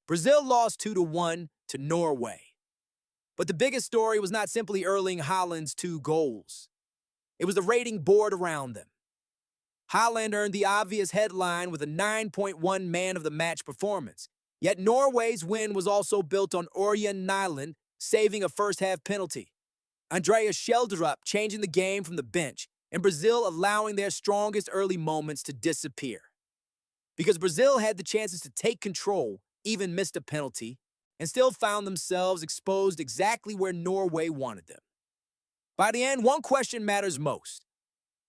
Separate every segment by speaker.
Speaker 1: Brazil lost 2-1 to Norway. But the biggest story was not simply Erling Haaland's 2 goals. It was the rating board around them. Haaland earned the obvious headline with a 9.1 man-of-the-match performance. Yet Norway's win was also built on Örjan Nyland saving a first-half penalty, Andreas Schjelderup changing the game from the bench, and Brazil allowing their strongest early moments to disappear. Because Brazil had the chances to take control, even missed a penalty, and still found themselves exposed exactly where Norway wanted them. By the end, one question matters most.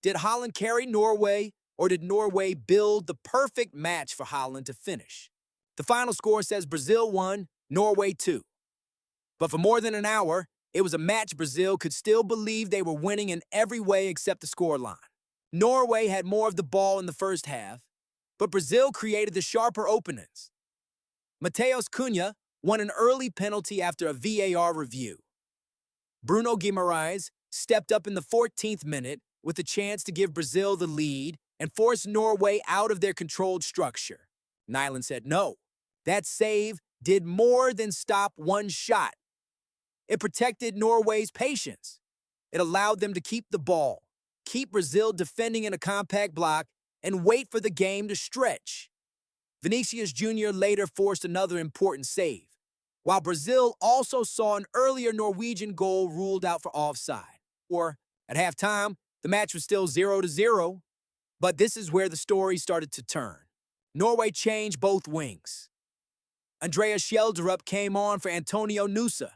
Speaker 1: Did Haaland carry Norway, or did Norway build the perfect match for Haaland to finish? The final score says Brazil 1, Norway 2. But for more than an hour, it was a match Brazil could still believe they were winning in every way except the scoreline. Norway had more of the ball in the first half, but Brazil created the sharper openings. Matheus Cunha won an early penalty after a VAR review. Bruno Guimarães stepped up in the 14th minute with a chance to give Brazil the lead and force Norway out of their controlled structure. Nyland said no. That save did more than stop one shot. It protected Norway's patience. It allowed them to keep the ball, keep Brazil defending in a compact block, and wait for the game to stretch. Vinícius Júnior later forced another important save, while Brazil also saw an earlier Norwegian goal ruled out for offside. Or, at halftime, the match was still 0-0, but this is where the story started to turn. Norway changed both wings. Andreas Schjelderup came on for Antonio Nusa.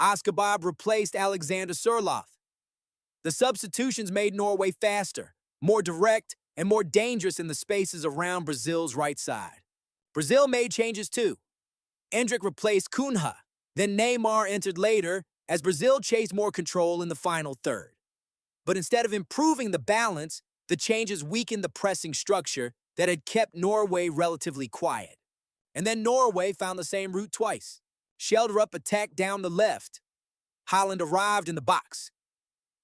Speaker 1: Oscar Bob replaced Alexander Surloth. The substitutions made Norway faster, more direct, and more dangerous in the spaces around Brazil's right side. Brazil made changes too. Endrick replaced Cunha. Then Neymar entered later as Brazil chased more control in the final third. But instead of improving the balance, the changes weakened the pressing structure that had kept Norway relatively quiet. And then Norway found the same route twice. Schjelderup attacked down the left. Haaland arrived in the box.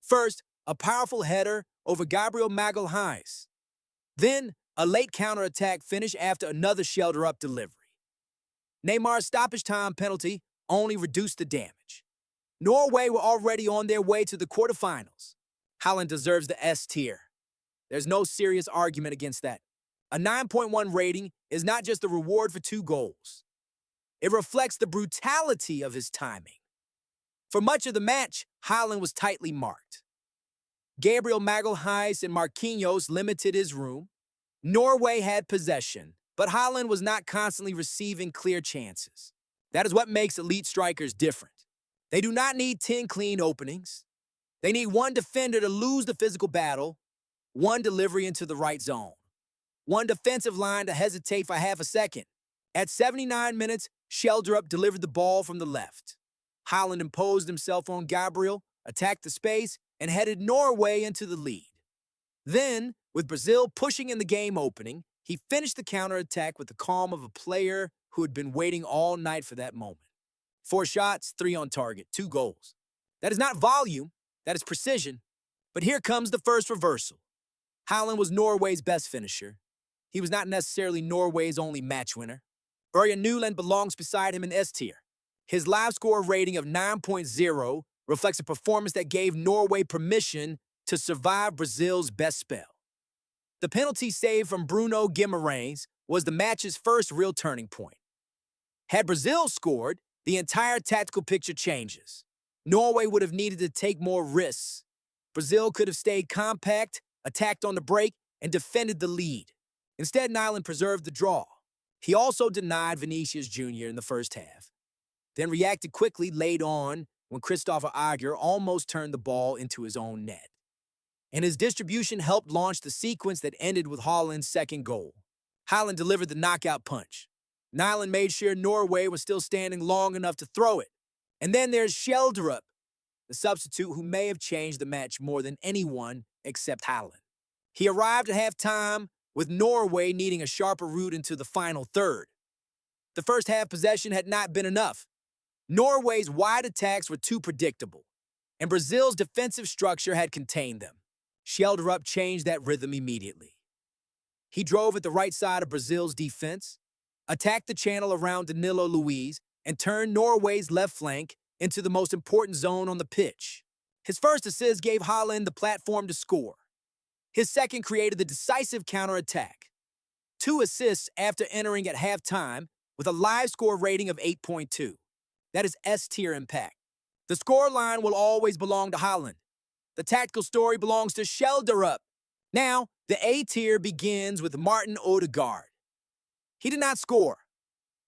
Speaker 1: First, a powerful header over Gabriel Magalhães. Then, a late counterattack finish after another Schjelderup delivery. Neymar's stoppage time penalty only reduced the damage. Norway were already on their way to the quarterfinals. Haaland deserves the S tier. There's no serious argument against that. A 9.1 rating is not just a reward for 2 goals. It reflects the brutality of his timing. For much of the match, Haaland was tightly marked. Gabriel Magalhães and Marquinhos limited his room. Norway had possession, but Haaland was not constantly receiving clear chances. That is what makes elite strikers different. They do not need 10 clean openings. They need one defender to lose the physical battle, one delivery into the right zone, one defensive line to hesitate for half a second. At 79 minutes, Schjelderup delivered the ball from the left. Haaland imposed himself on Gabriel, attacked the space, and headed Norway into the lead. Then, with Brazil pushing in the game opening, he finished the counterattack with the calm of a player who had been waiting all night for that moment. 4 shots, 3 on target, 2 goals. That is not volume, that is precision. But here comes the first reversal. Haaland was Norway's best finisher. He was not necessarily Norway's only match winner. Örjan Nyland belongs beside him in S tier. His live score rating of 9.0 reflects a performance that gave Norway permission to survive Brazil's best spell. The penalty save from Bruno Guimarães was the match's first real turning point. Had Brazil scored, the entire tactical picture changes. Norway would have needed to take more risks. Brazil could have stayed compact, attacked on the break, and defended the lead. Instead, Nyland preserved the draw. He also denied Vinícius Júnior in the first half, then reacted quickly late on when Christopher Aguirre almost turned the ball into his own net. And his distribution helped launch the sequence that ended with Haaland's second goal. Haaland delivered the knockout punch. Nyland made sure Norway was still standing long enough to throw it. And then there's Schjelderup, the substitute who may have changed the match more than anyone except Haaland. He arrived at halftime with Norway needing a sharper route into the final third. The first half possession had not been enough. Norway's wide attacks were too predictable, and Brazil's defensive structure had contained them. Schjelderup changed that rhythm immediately. He drove at the right side of Brazil's defense, attacked the channel around Danilo Luiz, and turned Norway's left flank into the most important zone on the pitch. His first assist gave Haaland the platform to score. His second created the decisive counterattack. 2 assists after entering at halftime with a live score rating of 8.2. That is S-tier impact. The scoreline will always belong to Haaland. The tactical story belongs to Schjelderup. Now, the A-tier begins with Martin Odegaard. He did not score.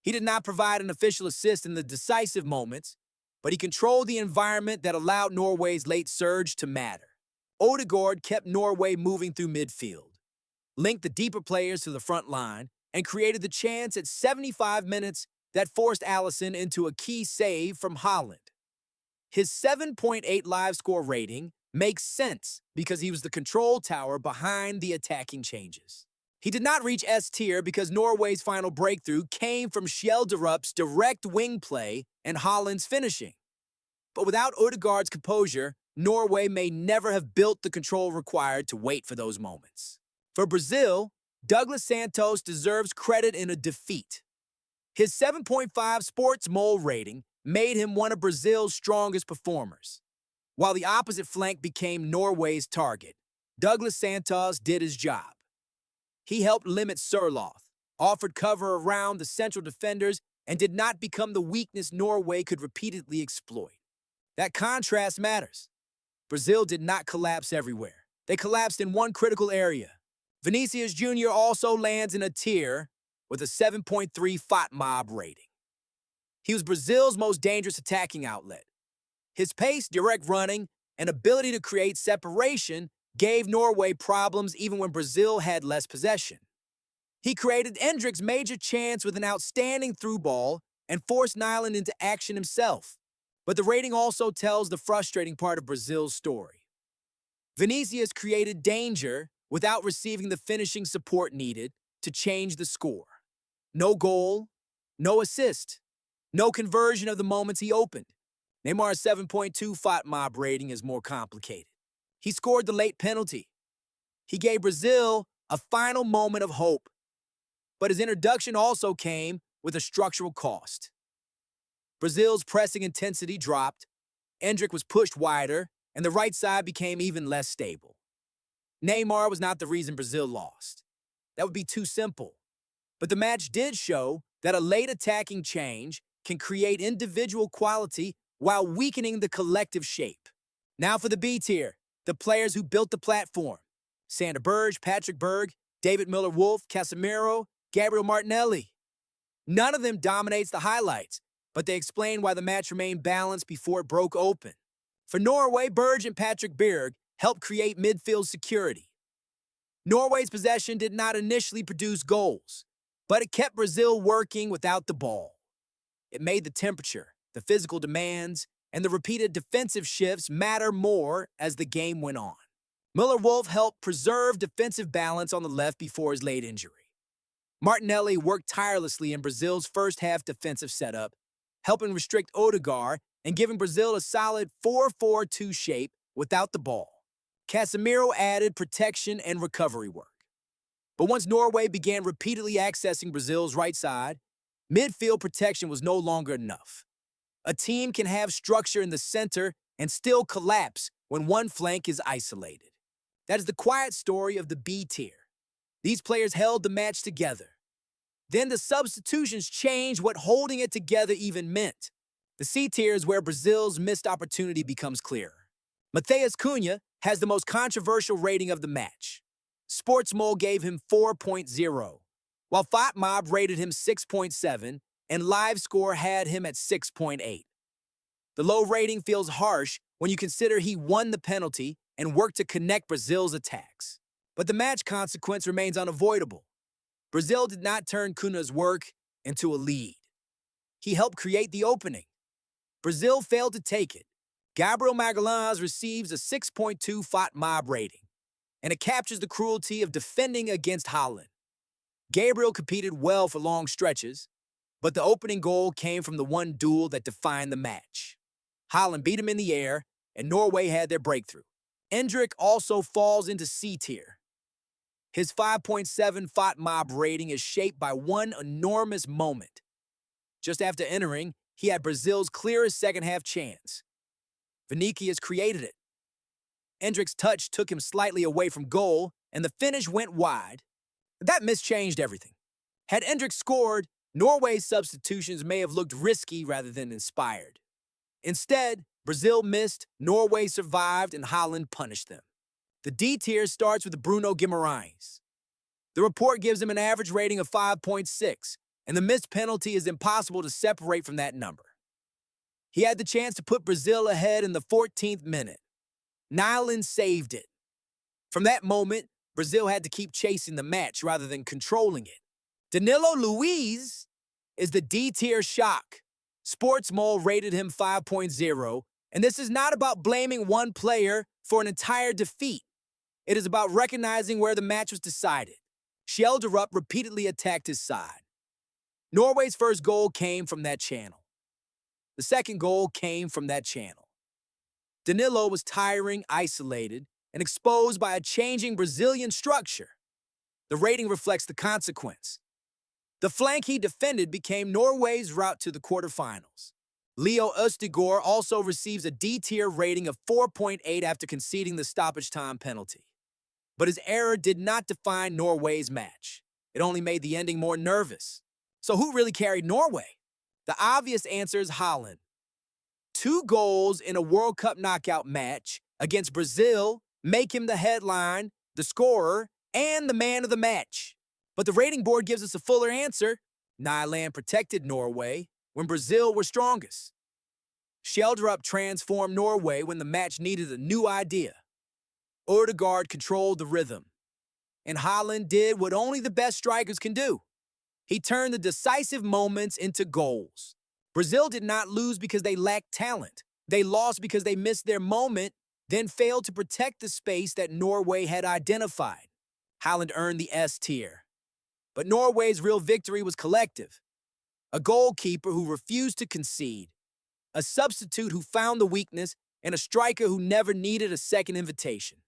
Speaker 1: He did not provide an official assist in the decisive moments, but he controlled the environment that allowed Norway's late surge to matter. Odegaard kept Norway moving through midfield, linked the deeper players to the front line, and created the chance at 75 minutes that forced Alisson into a key save from Haaland. His 7.8 live score rating makes sense because he was the control tower behind the attacking changes. He did not reach S-tier because Norway's final breakthrough came from Schjelderup's direct wing play and Haaland's finishing. But without Odegaard's composure, Norway may never have built the control required to wait for those moments. For Brazil, Douglas Santos deserves credit in a defeat. His 7.5 sports mole rating made him one of Brazil's strongest performers. While the opposite flank became Norway's target, Douglas Santos did his job. He helped limit Sørloth, offered cover around the central defenders, and did not become the weakness Norway could repeatedly exploit. That contrast matters. Brazil did not collapse everywhere. They collapsed in one critical area. Vinícius Júnior also lands in a tier with a 7.3 FOTMOB rating. He was Brazil's most dangerous attacking outlet. His pace, direct running, and ability to create separation gave Norway problems even when Brazil had less possession. He created Endrick's major chance with an outstanding through ball and forced Nyland into action himself. But the rating also tells the frustrating part of Brazil's story. Vinícius created danger without receiving the finishing support needed to change the score. No goal, no assist, no conversion of the moments he opened. Neymar's 7.2 FOTMOB rating is more complicated. He scored the late penalty. He gave Brazil a final moment of hope. But his introduction also came with a structural cost. Brazil's pressing intensity dropped, Endrick was pushed wider, and the right side became even less stable. Neymar was not the reason Brazil lost. That would be too simple. But the match did show that a late attacking change can create individual quality while weakening the collective shape. Now for the B tier, the players who built the platform. Sander Berge, Patrick Berg, David Miller-Wolf, Casemiro, Gabriel Martinelli. None of them dominates the highlights, but they explain why the match remained balanced before it broke open. For Norway, Berge and Patrick Berg helped create midfield security. Norway's possession did not initially produce goals, but it kept Brazil working without the ball. It made the temperature, the physical demands, and the repeated defensive shifts matter more as the game went on. Miller-Wolf helped preserve defensive balance on the left before his late injury. Martinelli worked tirelessly in Brazil's first-half defensive setup, helping restrict Odegaard and giving Brazil a solid 4-4-2 shape without the ball. Casemiro added protection and recovery work. But once Norway began repeatedly accessing Brazil's right side, midfield protection was no longer enough. A team can have structure in the center and still collapse when one flank is isolated. That is the quiet story of the B tier. These players held the match together. Then the substitutions changed what holding it together even meant. The C tier is where Brazil's missed opportunity becomes clearer. Matheus Cunha has the most controversial rating of the match. SportsMole gave him 4.0, while FOTMOB rated him 6.7, and LiveScore had him at 6.8. The low rating feels harsh when you consider he won the penalty and worked to connect Brazil's attacks. But the match consequence remains unavoidable. Brazil did not turn Cunha's work into a lead. He helped create the opening. Brazil failed to take it. Gabriel Magalhães receives a 6.2 FOTMOB rating, and it captures the cruelty of defending against Haaland. Gabriel competed well for long stretches, but the opening goal came from the one duel that defined the match. Haaland beat him in the air, and Norway had their breakthrough. Endrick also falls into C tier. His 5.7 FOT mob rating is shaped by one enormous moment. Just after entering, he had Brazil's clearest second-half chance. Vinícius created it. Endrick's touch took him slightly away from goal, and the finish went wide. That miss changed everything. Had Endrick scored, Norway's substitutions may have looked risky rather than inspired. Instead, Brazil missed, Norway survived, and Haaland punished them. The D tier starts with Bruno Guimarães. The report gives him an average rating of 5.6, and the missed penalty is impossible to separate from that number. He had the chance to put Brazil ahead in the 14th minute. Nyland saved it. From that moment, Brazil had to keep chasing the match rather than controlling it. Danilo Luiz is the D-tier shock. Sportsmole rated him 5.0, and this is not about blaming one player for an entire defeat. It is about recognizing where the match was decided. Schjelderup repeatedly attacked his side. Norway's first goal came from that channel. The second goal came from that channel. Danilo was tiring, isolated, and exposed by a changing Brazilian structure. The rating reflects the consequence. The flank he defended became Norway's route to the quarterfinals. Leo Østigård also receives a D-tier rating of 4.8 after conceding the stoppage time penalty. But his error did not define Norway's match. It only made the ending more nervous. So who really carried Norway? The obvious answer is Haaland. 2 goals in a World Cup knockout match against Brazil make him the headline, the scorer, and the man of the match. But the rating board gives us a fuller answer. Nyland protected Norway when Brazil were strongest. Schjelderup transformed Norway when the match needed a new idea. Ødegaard controlled the rhythm. And Haaland did what only the best strikers can do. He turned the decisive moments into goals. Brazil did not lose because they lacked talent. They lost because they missed their moment, then failed to protect the space that Norway had identified. Haaland earned the S tier. But Norway's real victory was collective. A goalkeeper who refused to concede, a substitute who found the weakness, and a striker who never needed a second invitation.